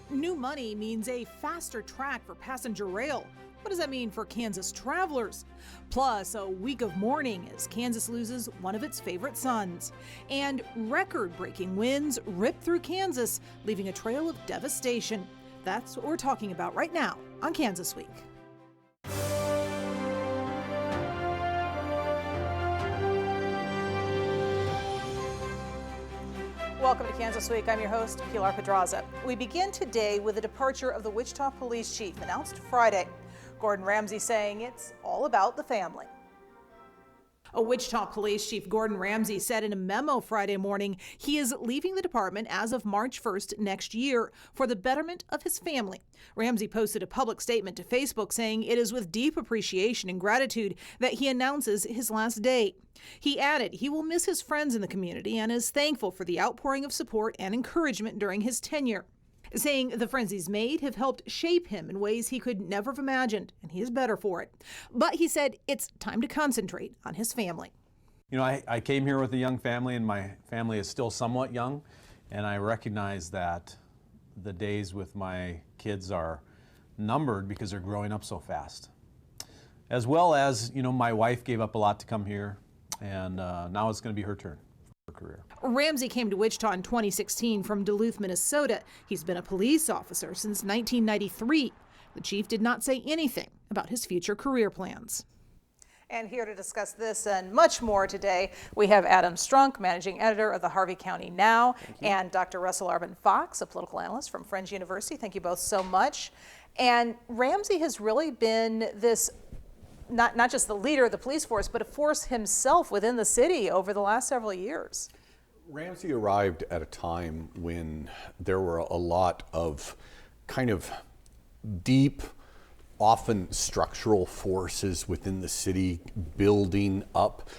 New money means a faster track for passenger rail. What does that mean for Kansas travelers? Plus, a week of mourning as Kansas loses one of its favorite sons. And record-breaking winds rip through Kansas, leaving a trail of devastation. That's what we're talking about right now on Kansas Week. Welcome to Kansas Week. I'm your host, Pilar Pedraza. We begin today with the departure of the Wichita police chief, announced Friday. Gordon Ramsay saying it's all about the family. A Wichita police chief, Gordon Ramsay, said in a memo Friday morning he is leaving the department as of March 1st next year for the betterment of his family. Ramsay posted a public statement to Facebook saying it is with deep appreciation and gratitude that he announces his last day. He added he will miss his friends in the community and is thankful for the outpouring of support and encouragement during his tenure, saying the friends he's made have helped shape him in ways he could never have imagined, and he is better for it. But he said it's time to concentrate on his family. You know, I came here with a young family, and my family is still somewhat young, and I recognize that the days with my kids are numbered because they're growing up so fast. As well as, you know, my wife gave up a lot to come here, and now it's going to be her turn. Career. Ramsay came to Wichita in 2016 from Duluth, Minnesota. He's been a police officer since 1993. The chief did not say anything about his future career plans. And here to discuss this and much more today, we have Adam Strunk, managing editor of the Harvey County Now, and Dr. Russell Arbin-Fox, a political analyst from Friends University. Thank you both so much. And Ramsay has really been this not just the leader of the police force, but a force himself within the city over the last several years. Ramsay arrived at a time when there were a lot of kind of deep, often structural forces within the city building up.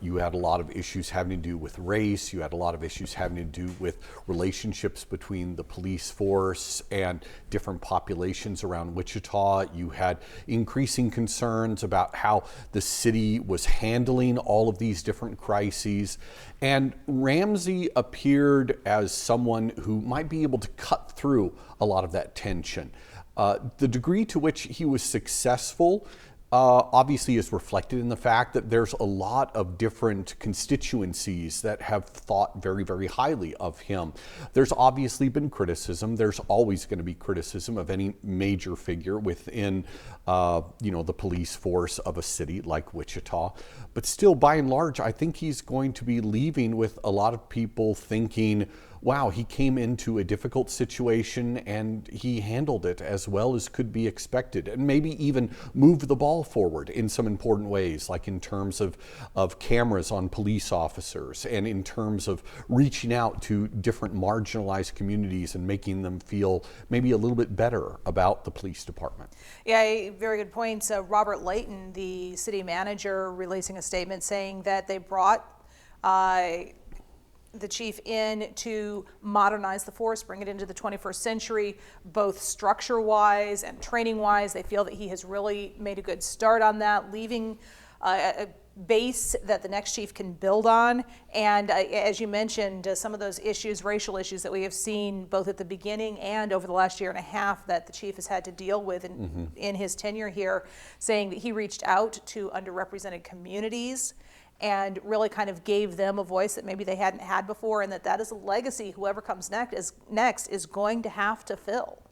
You had a lot of issues having to do with race. You had a lot of issues having to do with relationships between the police force and different populations around Wichita. You had increasing concerns about how the city was handling all of these different crises. And Ramsay appeared as someone who might be able to cut through a lot of that tension. The degree to which he was successful obviously is reflected in the fact that there's a lot of different constituencies that have thought very, very highly of him. There's obviously been criticism. There's always going to be criticism of any major figure within the police force of a city like Wichita. But still, by and large, I think he's going to be leaving with a lot of people thinking, wow, he came into a difficult situation and he handled it as well as could be expected, and maybe even moved the ball forward in some important ways, like in terms of cameras on police officers and in terms of reaching out to different marginalized communities and making them feel maybe a little bit better about the police department. Yeah, very good points. Robert Layton, the city manager, releasing a statement saying that they brought the chief in to modernize the force, bring it into the 21st century, both structure-wise and training-wise. They feel that he has really made a good start on that, leaving a base that the next chief can build on. And as you mentioned, some of those issues, racial issues that we have seen both at the beginning and over the last year and a half that the chief has had to deal with in his tenure here, saying that he reached out to underrepresented communities and really kind of gave them a voice that maybe they hadn't had before, and that is a legacy whoever comes next is going to have to fill.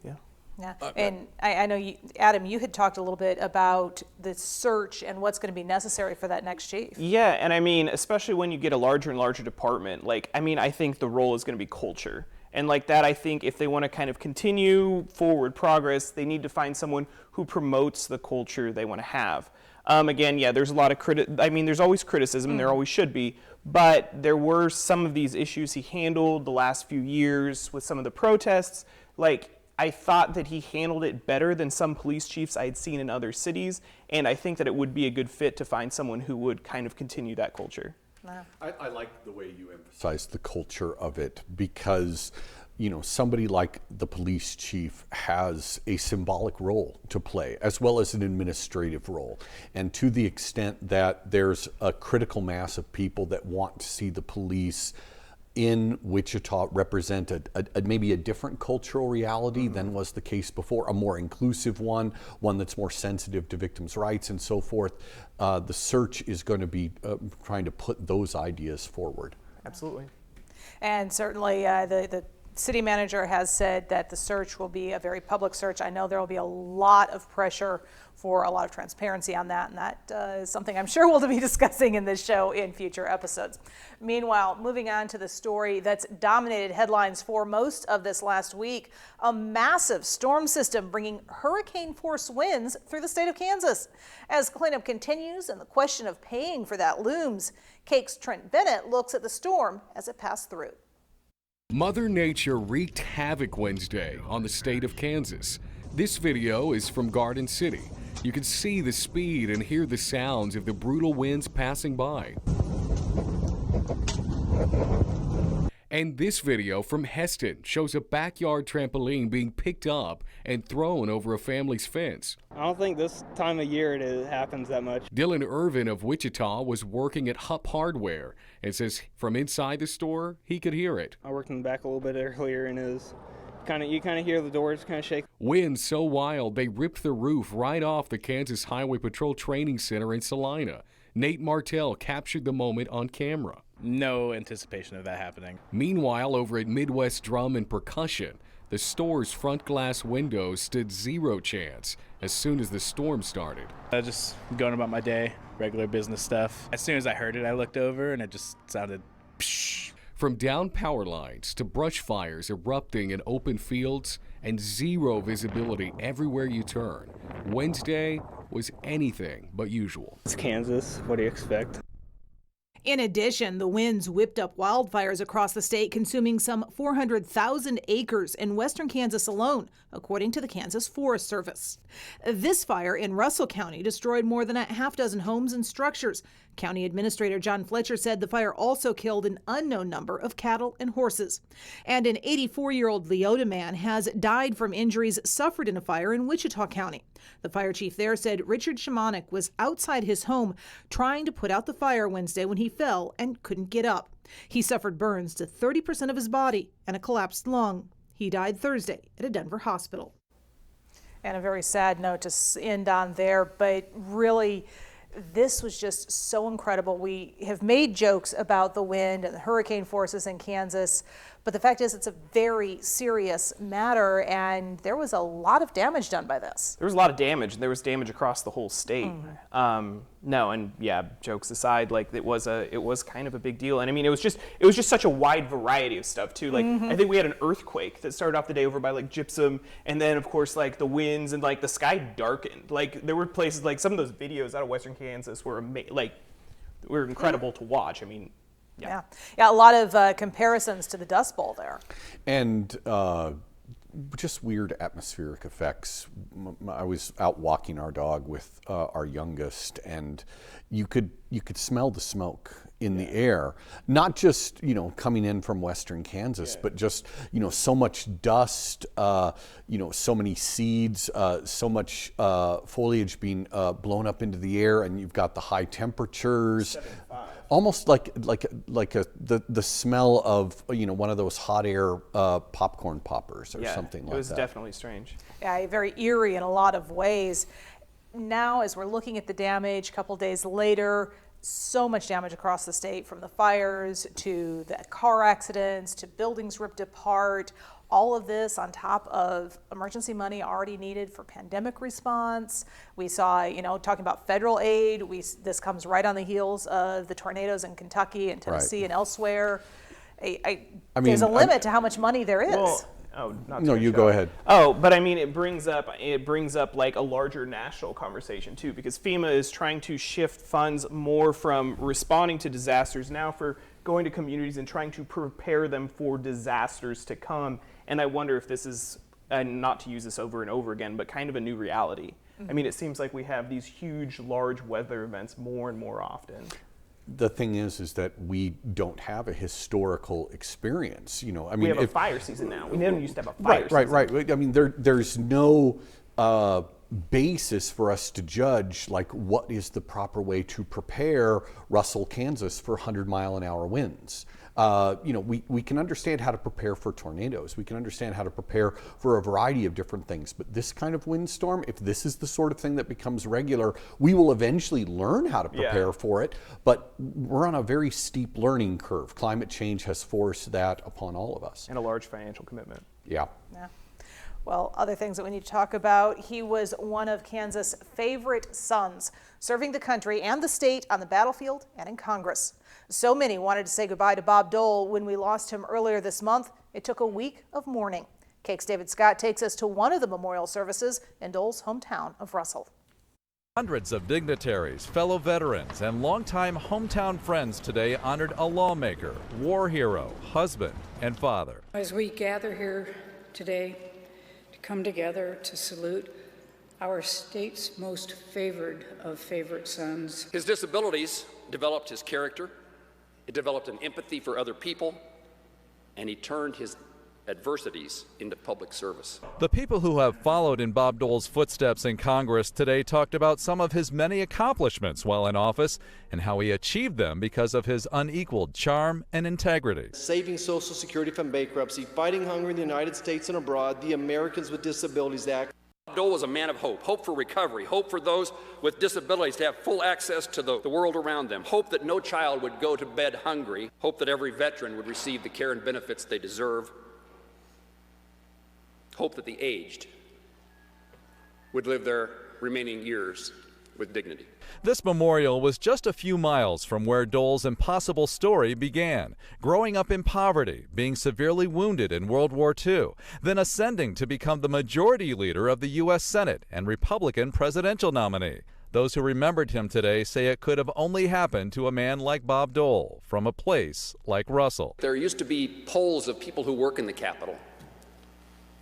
Yeah. And I know, Adam, you had talked a little bit about the search and what's going to be necessary for that next chief. Yeah, and I mean, especially when you get a larger and larger department, I think the role is going to be culture. And like that, I think if they want to kind of continue forward progress, they need to find someone who promotes the culture they want to have. Again, yeah, there's a lot of there's always criticism, and there always should be, but there were some of these issues he handled the last few years with some of the protests. I thought that he handled it better than some police chiefs I had seen in other cities, and I think that it would be a good fit to find someone who would kind of continue that culture. I like the way you emphasize the culture of it, because somebody like the police chief has a symbolic role to play as well as an administrative role. And to the extent that there's a critical mass of people that want to see the police in Wichita represent maybe a different cultural reality than was the case before, a more inclusive one that's more sensitive to victims' rights and so forth. The search is going to be trying to put those ideas forward. Absolutely. And certainly the city manager has said that the search will be a very public search. I know there will be a lot of pressure for a lot of transparency on that, and that is something I'm sure we'll be discussing in this show in future episodes. Meanwhile, moving on to the story that's dominated headlines for most of this last week, a massive storm system bringing hurricane-force winds through the state of Kansas. As cleanup continues and the question of paying for that looms, Cake's Trent Bennett looks at the storm as it passed through. Mother Nature wreaked havoc Wednesday on the state of Kansas. This video is from Garden City. You can see the speed and hear the sounds of the brutal winds passing by. And this video from Heston shows a backyard trampoline being picked up and thrown over a family's fence. I don't think this time of year it happens that much. Dylan Irvin of Wichita was working at Hupp Hardware and says from inside the store, he could hear it. I worked in the back a little bit earlier and you kind of hear the doors kind of shake. Winds so wild they ripped the roof right off the Kansas Highway Patrol Training Center in Salina. Nate Martell captured the moment on camera. No anticipation of that happening. Meanwhile, over at Midwest Drum and Percussion, the store's front glass windows stood zero chance as soon as the storm started. I was just going about my day, regular business stuff. As soon as I heard it, I looked over and it just sounded psh. From downed power lines to brush fires erupting in open fields and zero visibility everywhere you turn, Wednesday was anything but usual. It's Kansas. What do you expect? In addition, the winds whipped up wildfires across the state, consuming some 400,000 acres in western Kansas alone, according to the Kansas Forest Service. This fire in Russell County destroyed more than a half dozen homes and structures. County Administrator John Fletcher said the fire also killed an unknown number of cattle and horses. And an 84-year-old Leota man has died from injuries suffered in a fire in Wichita County. The fire chief there said Richard Shimonik was outside his home trying to put out the fire Wednesday when he fell and couldn't get up. He suffered burns to 30% of his body and a collapsed lung. He died Thursday at a Denver hospital. And a very sad note to end on there, but really, this was just so incredible. We have made jokes about the wind and the hurricane forces in Kansas, but the fact is it's a very serious matter, and there was a lot of damage done by this. There was a lot of damage. There was damage across the whole state. No, and yeah, jokes aside, like it was kind of a big deal. And I mean, it was just such a wide variety of stuff too. Like I think we had an earthquake that started off the day over by like Gypsum, and then of course like the winds and like the sky darkened. Like there were places like some of those videos out of Western Kansas were were incredible to watch. I mean, yeah, a lot of comparisons to the Dust Bowl there. And just weird atmospheric effects. I was out walking our dog with our youngest, and you could smell the smoke in the air. Not just coming in from western Kansas, but just so much dust, so mmany seeds, so much foliage being blown up into the air, and you've got the high temperatures. 75. Almost like the smell of one of those hot air popcorn poppers or something like that. It was definitely strange. Yeah, very eerie in a lot of ways. Now, as we're looking at the damage, a couple days later, so much damage across the state, from the fires to the car accidents to buildings ripped apart. All of this on top of emergency money already needed for pandemic response. We saw, talking about federal aid, this comes right on the heels of the tornadoes in Kentucky and Tennessee and elsewhere. There's a limit to how much money there is. Well, you go ahead. Oh, but I mean, it brings up like a larger national conversation too, because FEMA is trying to shift funds more from responding to disasters now for going to communities and trying to prepare them for disasters to come. And I wonder if this is, and not to use this over and over again, but kind of a new reality. I mean, it seems like we have these huge, large weather events more and more often. The thing is that we don't have a historical experience. We have a fire season now. We never used to have a fire season. Right. I mean, there's no basis for us to judge like what is the proper way to prepare Russell, Kansas for 100-mile-an-hour winds. We can understand how to prepare for tornadoes. We can understand how to prepare for a variety of different things. But this kind of windstorm, if this is the sort of thing that becomes regular, we will eventually learn how to prepare for it. But we're on a very steep learning curve. Climate change has forced that upon all of us. And a large financial commitment. Yeah. Well, other things that we need to talk about. He was one of Kansas' favorite sons, serving the country and the state on the battlefield and in Congress. So many wanted to say goodbye to Bob Dole when we lost him earlier this month. It took a week of mourning. KAKE's David Scott takes us to one of the memorial services in Dole's hometown of Russell. Hundreds of dignitaries, fellow veterans, and longtime hometown friends today honored a lawmaker, war hero, husband, and father. As we gather here today to come together to salute our state's most favored of favorite sons. His disabilities developed his character, it developed an empathy for other people, and he turned his adversities into public service. The people who have followed in Bob Dole's footsteps in Congress today talked about some of his many accomplishments while in office and how he achieved them because of his unequaled charm and integrity. Saving Social Security from bankruptcy, fighting hunger in the United States and abroad, the Americans with Disabilities Act. Dole was a man of hope, hope for recovery, hope for those with disabilities to have full access to the world around them, hope that no child would go to bed hungry, hope that every veteran would receive the care and benefits they deserve, hope that the aged would live their remaining years with dignity. This memorial was just a few miles from where Dole's impossible story began, growing up in poverty, being severely wounded in World War II, then ascending to become the majority leader of the U.S. Senate and Republican presidential nominee. Those who remembered him today say it could have only happened to a man like Bob Dole from a place like Russell. There used to be polls of people who work in the Capitol,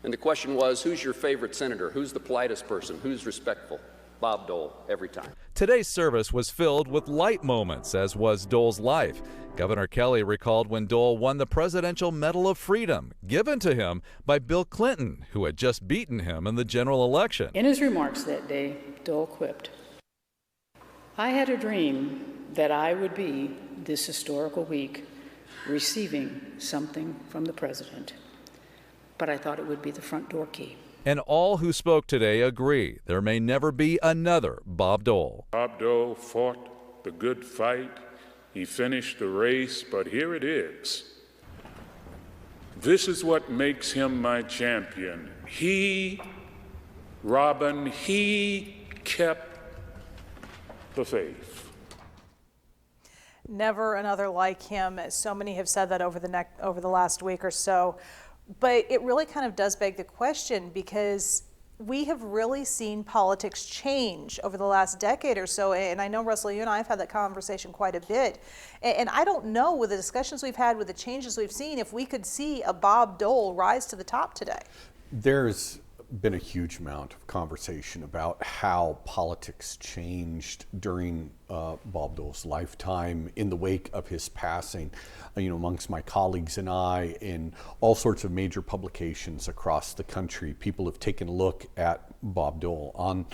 and the question was, who's your favorite senator? Who's the politest person? Who's respectful? Bob Dole, every time. Today's service was filled with light moments, as was Dole's life. Governor Kelly recalled when Dole won the Presidential Medal of Freedom, given to him by Bill Clinton, who had just beaten him in the general election. In his remarks that day, Dole quipped, "I had a dream that I would be, this historical week, receiving something from the president. But I thought it would be the front door key." And all who spoke today agree there may never be another Bob Dole. Bob Dole fought the good fight. He finished the race, but here it is. This is what makes him my champion. He kept the faith. Never another like him. So many have said that over the last week or so. But it really kind of does beg the question, because we have really seen politics change over the last decade or so. And I know, Russell, you and I have had that conversation quite a bit. And I don't know, with the discussions we've had, with the changes we've seen, if we could see a Bob Dole rise to the top today. There's been a huge amount of conversation about how politics changed during Bob Dole's lifetime, in the wake of his passing, amongst my colleagues and I, in all sorts of major publications across the country. People have taken a look at Bob Dole. On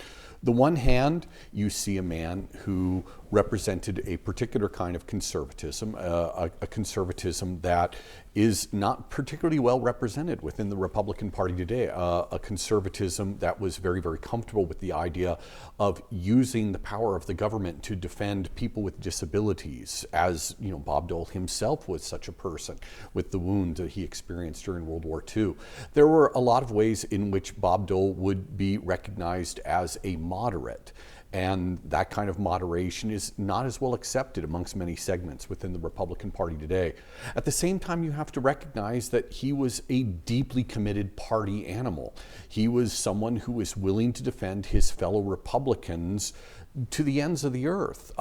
the one hand, you see a man who represented a particular kind of conservatism, a conservatism that is not particularly well represented within the Republican Party today, a conservatism that was very, very comfortable with the idea of using the power of the government to defend people with disabilities, as Bob Dole himself was such a person with the wound that he experienced during World War II. There were a lot of ways in which Bob Dole would be recognized as a moderate. And that kind of moderation is not as well accepted amongst many segments within the Republican Party today. At the same time, you have to recognize that he was a deeply committed party animal. He was someone who was willing to defend his fellow Republicans to the ends of the earth.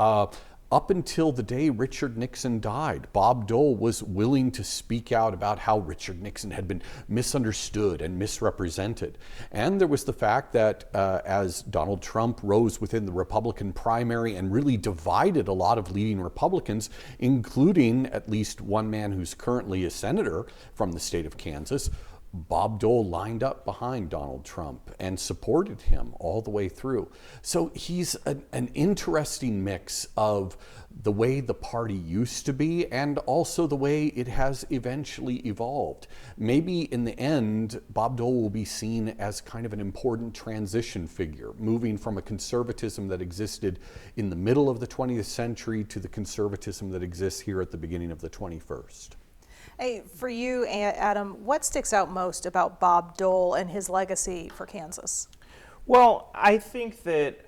Up until the day Richard Nixon died, Bob Dole was willing to speak out about how Richard Nixon had been misunderstood and misrepresented. And there was the fact that as Donald Trump rose within the Republican primary and really divided a lot of leading Republicans, including at least one man who's currently a senator from the state of Kansas, Bob Dole lined up behind Donald Trump and supported him all the way through. So he's an interesting mix of the way the party used to be and also the way it has eventually evolved. Maybe in the end, Bob Dole will be seen as kind of an important transition figure, moving from a conservatism that existed in the middle of the 20th century to the conservatism that exists here at the beginning of the 21st. Hey, for you, Adam, what sticks out most about Bob Dole and his legacy for Kansas? Well, I think it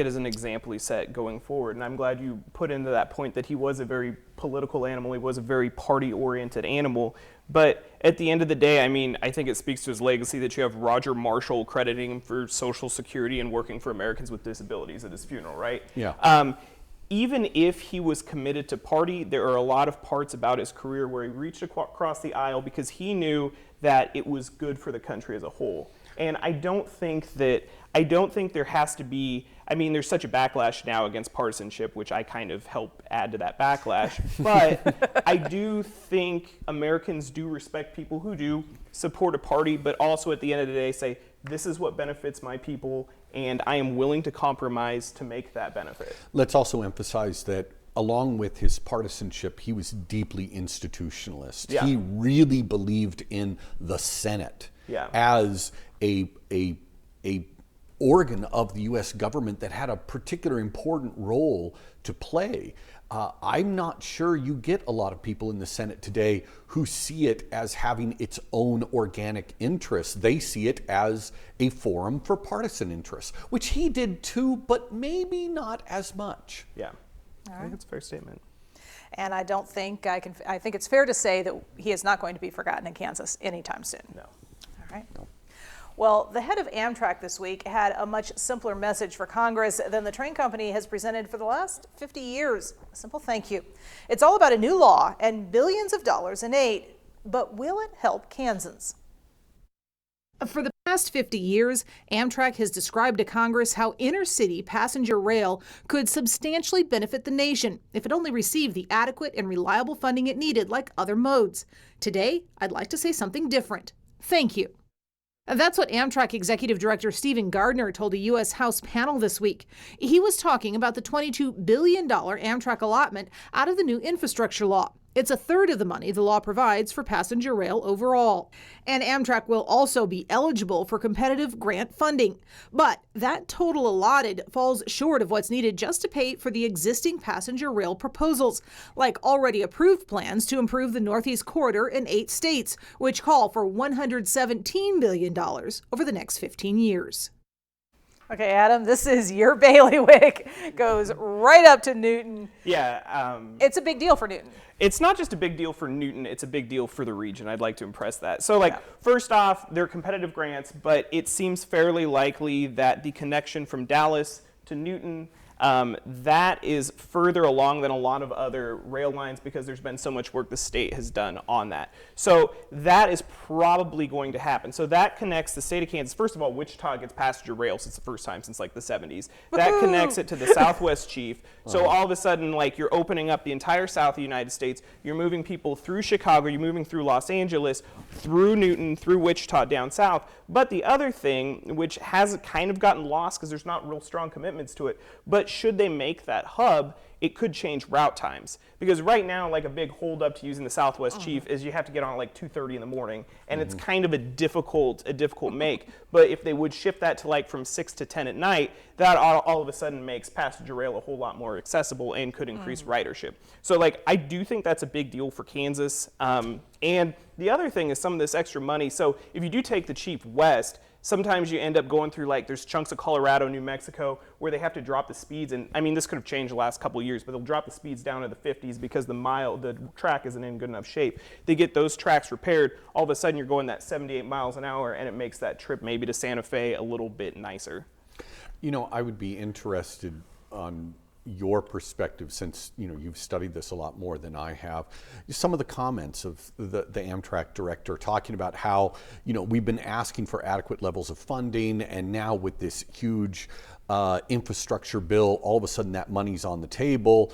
is an example he set going forward, and I'm glad you put into that point that he was a very political animal, he was a very party-oriented animal, but at the end of the day, I think it speaks to his legacy that you have Roger Marshall crediting him for Social Security and working for Americans with Disabilities at his funeral, right? Yeah. Even if he was committed to party, there are a lot of parts about his career where he reached across the aisle because he knew that it was good for the country as a whole. And I don't think there has to be, there's such a backlash now against partisanship, which I kind of help add to that backlash. But I do think Americans do respect people who do support a party, but also at the end of the day say, this is what benefits my people, and I am willing to compromise to make that benefit. Let's also emphasize that along with his partisanship, he was deeply institutionalist. Yeah. He really believed in the Senate as a organ of the U.S. government that had a particular important role to play. I'm not sure you get a lot of people in the Senate today who see it as having its own organic interests. They see it as a forum for partisan interests, which he did too, but maybe not as much. Yeah, I think it's a fair statement. And I think it's fair to say that he is not going to be forgotten in Kansas anytime soon. No. All right. No. Well, the head of Amtrak this week had a much simpler message for Congress than the train company has presented for the last 50 years. A simple thank you. It's all about a new law and billions of dollars in aid. But will it help Kansans? For the past 50 years, Amtrak has described to Congress how inner-city passenger rail could substantially benefit the nation if it only received the adequate and reliable funding it needed like other modes. Today, I'd like to say something different. Thank you. That's what Amtrak Executive Director Stephen Gardner told a U.S. House panel this week. He was talking about the $22 billion Amtrak allotment out of the new infrastructure law. It's a third of the money the law provides for passenger rail overall. And Amtrak will also be eligible for competitive grant funding. But that total allotted falls short of what's needed just to pay for the existing passenger rail proposals, like already approved plans to improve the Northeast Corridor in 8 states, which call for $117 billion over the next 15 years. Okay, Adam, this is your bailiwick. Goes right up to Newton. Yeah. It's a big deal for Newton. It's not just a big deal for Newton, it's a big deal for the region. I'd like to impress that. So first off, they're competitive grants, but it seems fairly likely that the connection from Dallas to Newton, that is further along than a lot of other rail lines because there's been so much work the state has done on that. So that is probably going to happen. So that connects the state of Kansas. First of all, Wichita gets passenger rail since the first time since like the 70s. That connects it to the Southwest Chief. So all of a sudden, like you're opening up the entire South of the United States. You're moving people through Chicago. You're moving through Los Angeles, through Newton, through Wichita, down south. But the other thing, which has kind of gotten lost because there's not real strong commitments to it, but should they make that hub, it could change route times. Because right now, like a big holdup to using the Southwest Chief is you have to get on at like 2:30 in the morning, and it's kind of a difficult make. But if they would shift that to like from 6 to 10 at night, that all of a sudden makes passenger rail a whole lot more accessible and could increase ridership. So like I do think that's a big deal for Kansas. And the other thing is some of this extra money. So if you do take the Chief west, sometimes you end up going through like there's chunks of Colorado, New Mexico where they have to drop the speeds, and I mean this could have changed the last couple of years, but they'll drop the speeds down to the 50s because the track isn't in good enough shape. They get those tracks repaired, all of a sudden you're going that 78 miles an hour, and it makes that trip maybe to Santa Fe a little bit nicer. You know, I would be interested on your perspective, since you've studied this a lot more than I have, some of the comments of the Amtrak director talking about how we've been asking for adequate levels of funding, and now with this huge infrastructure bill, all of a sudden that money's on the table.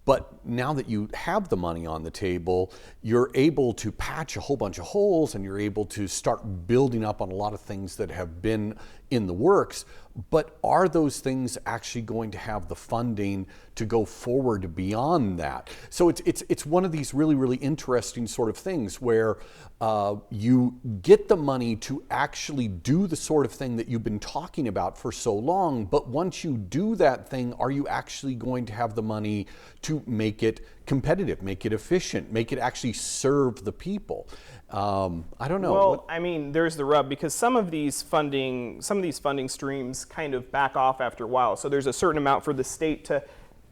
But now that you have the money on the table, you're able to patch a whole bunch of holes, and you're able to start building up on a lot of things that have been in the works. But are those things actually going to have the funding to go forward beyond that? So it's one of these really, really interesting sort of things where you get the money to actually do the sort of thing that you've been talking about for so long. But once you do that thing, are you actually going to have the money to make it competitive, make it efficient, make it actually serve the people? I don't know. Well, I mean, there's the rub, because some of these funding streams kind of back off after a while. So there's a certain amount for the state to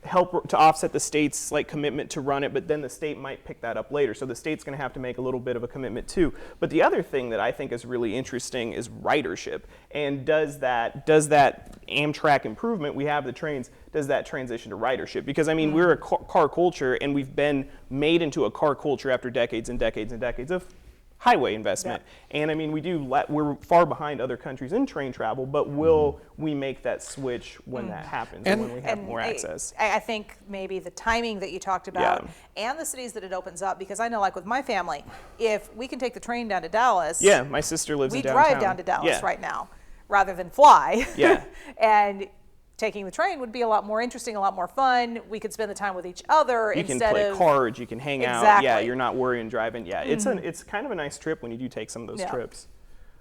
help to offset the state's commitment to run it, but then the state might pick that up later. So the state's going to have to make a little bit of a commitment too. But the other thing that I think is really interesting is ridership. And does that Amtrak improvement, we have the trains, does that transition to ridership? Because I mean, we're a car culture, and we've been made into a car culture after decades and decades and decades of highway investment. Yeah. And I mean, we're far behind other countries in train travel, but will we make that switch when that happens, and when we have more access? I think maybe the timing that you talked about, and the cities that it opens up, because I know, like with my family, if we can take the train down to Dallas. Yeah, my sister lives in downtown. We drive down to Dallas right now, rather than fly. Yeah. And taking the train would be a lot more interesting, a lot more fun. We could spend the time with each other instead of... You can play cards, you can hang out. Yeah, you're not worrying driving. Yeah, it's kind of a nice trip when you do take some of those trips.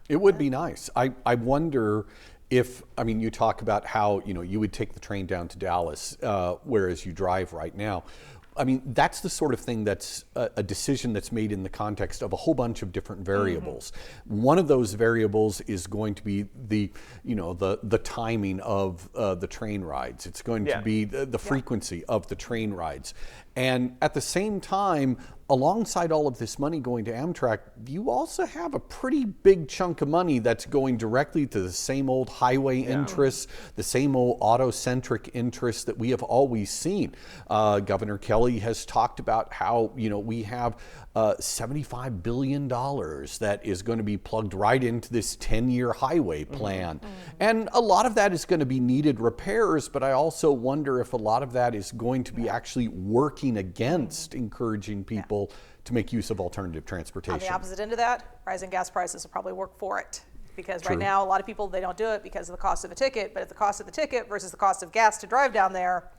It would be nice. I wonder if, I mean, you talk about how, you would take the train down to Dallas, whereas you drive right now. I mean, that's the sort of thing that's a decision that's made in the context of a whole bunch of different variables. One of those variables is going to be the timing of the train rides. It's going to be the frequency of the train rides. And at the same time, alongside all of this money going to Amtrak, you also have a pretty big chunk of money that's going directly to the same old highway interests, the same old auto-centric interests that we have always seen. Governor Kelly has talked about how, we have $75 billion that is going to be plugged right into this 10-year highway plan. And a lot of that is going to be needed repairs, but I also wonder if a lot of that is going to be actually working against encouraging people to make use of alternative transportation. On the opposite end of that, rising gas prices will probably work for it. Because right now, a lot of people, they don't do it because of the cost of a ticket, but if the cost of the ticket versus the cost of gas to drive down there,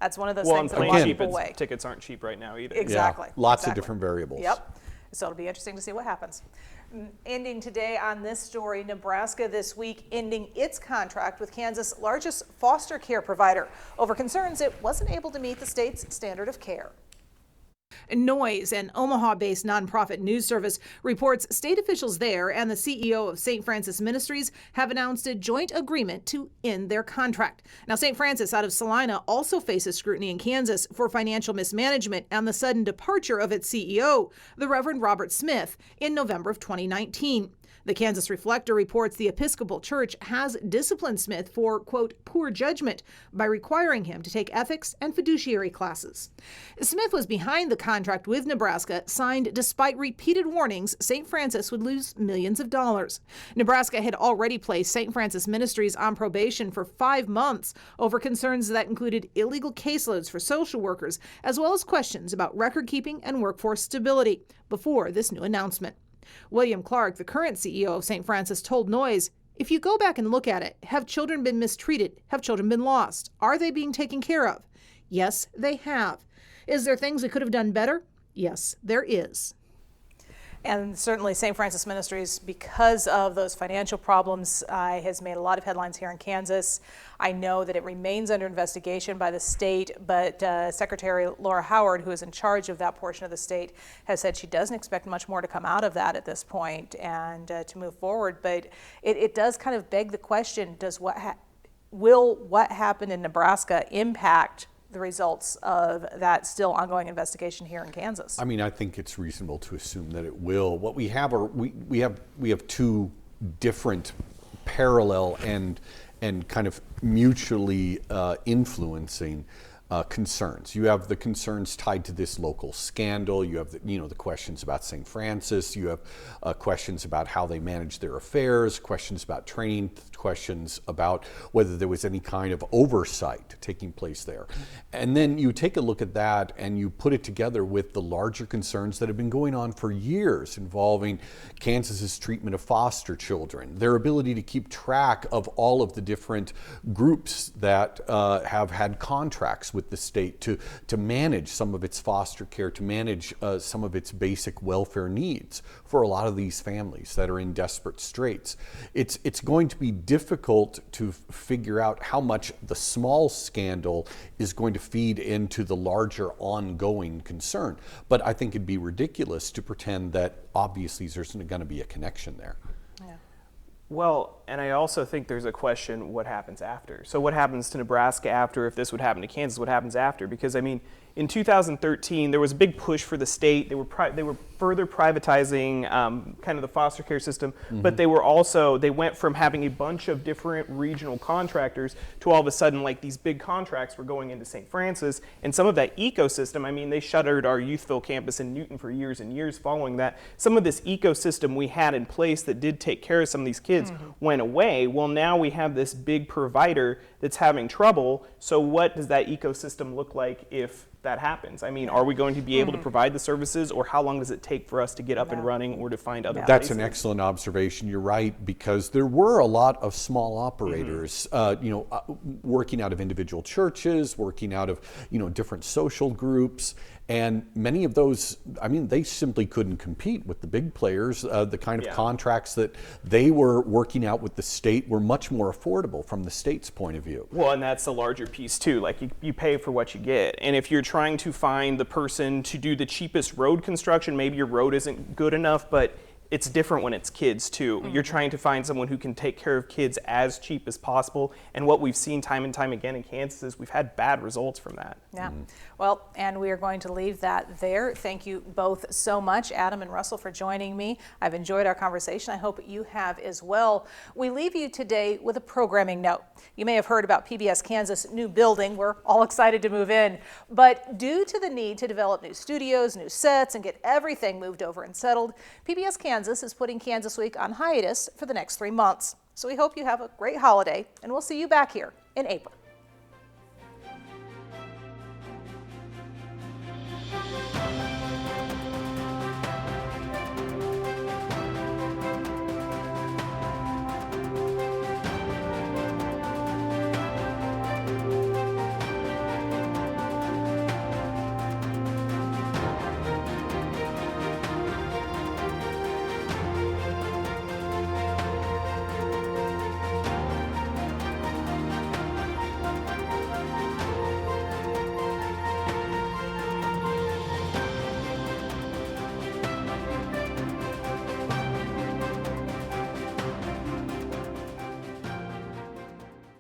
that's one of those things that a lot of people weigh. Tickets aren't cheap right now either. Exactly. Yeah, lots of different variables. Yep. So it'll be interesting to see what happens. Ending today on this story, Nebraska this week ending its contract with Kansas' largest foster care provider over concerns it wasn't able to meet the state's standard of care. Noise, an Omaha-based nonprofit news service, reports state officials there and the CEO of St. Francis Ministries have announced a joint agreement to end their contract. Now, St. Francis out of Salina also faces scrutiny in Kansas for financial mismanagement and the sudden departure of its CEO, the Reverend Robert Smith, in November of 2019. The Kansas Reflector reports the Episcopal Church has disciplined Smith for, quote, poor judgment by requiring him to take ethics and fiduciary classes. Smith was behind the contract with Nebraska, signed despite repeated warnings St. Francis would lose millions of dollars. Nebraska had already placed St. Francis Ministries on probation for 5 months over concerns that included illegal caseloads for social workers, as well as questions about record keeping and workforce stability before this new announcement. William Clark, the current CEO of St. Francis, told Noise, if you go back and look at it, have children been mistreated? Have children been lost? Are they being taken care of? Yes, they have. Is there things we could have done better? Yes, there is. And certainly St. Francis Ministries, because of those financial problems, has made a lot of headlines here in Kansas. I know that it remains under investigation by the state, but Secretary Laura Howard, who is in charge of that portion of the state, has said she doesn't expect much more to come out of that at this point and to move forward. But it does kind of beg the question, will what happened in Nebraska impact the results of that still ongoing investigation here in Kansas? I mean, I think it's reasonable to assume that it will. What we have are we have two different parallel and kind of mutually influencing concerns. You have the concerns tied to this local scandal. You have the questions about St. Francis. You have questions about how they manage their affairs, questions about training, questions about whether there was any kind of oversight taking place there. And then you take a look at that and you put it together with the larger concerns that have been going on for years involving Kansas's treatment of foster children, their ability to keep track of all of the different groups that have had contracts with the state to manage some of its foster care, to manage some of its basic welfare needs for a lot of these families that are in desperate straits. It's going to be difficult to figure out how much the small scandal is going to feed into the larger ongoing concern. But I think it'd be ridiculous to pretend that obviously there's going to be a connection there. Well, and I also think there's a question, what happens after? So what happens to Nebraska after? If this would happen to Kansas, what happens after? Because, I mean, in 2013, there was a big push for the state. They were further privatizing kind of the foster care system, but they went from having a bunch of different regional contractors to all of a sudden, like, these big contracts were going into St. Francis, and some of that ecosystem, I mean, they shuttered our Youthville campus in Newton for years and years following that. Some of this ecosystem we had in place that did take care of some of these kids went away. Well, now we have this big provider that's having trouble, so what does that ecosystem look like if that happens? I mean, are we going to be able to provide the services, or how long does it take for us to get up and running or to find other That's places? an excellent observation. You're right, because there were a lot of small operators, working out of individual churches, working out of, different social groups. And many of those, I mean, they simply couldn't compete with the big players. The kind of contracts that they were working out with the state were much more affordable from the state's point of view. Well, and that's the larger piece too. Like, you pay for what you get. And if you're trying to find the person to do the cheapest road construction, maybe your road isn't good enough, but it's different when it's kids too. You're trying to find someone who can take care of kids as cheap as possible. And what we've seen time and time again in Kansas is we've had bad results from that. Yeah. Well, and we are going to leave that there. Thank you both so much, Adam and Russell, for joining me. I've enjoyed our conversation. I hope you have as well. We leave you today with a programming note. You may have heard about PBS Kansas' new building. We're all excited to move in. But due to the need to develop new studios, new sets, and get everything moved over and settled, PBS Kansas is putting Kansas Week on hiatus for the next 3 months. So we hope you have a great holiday, and we'll see you back here in April.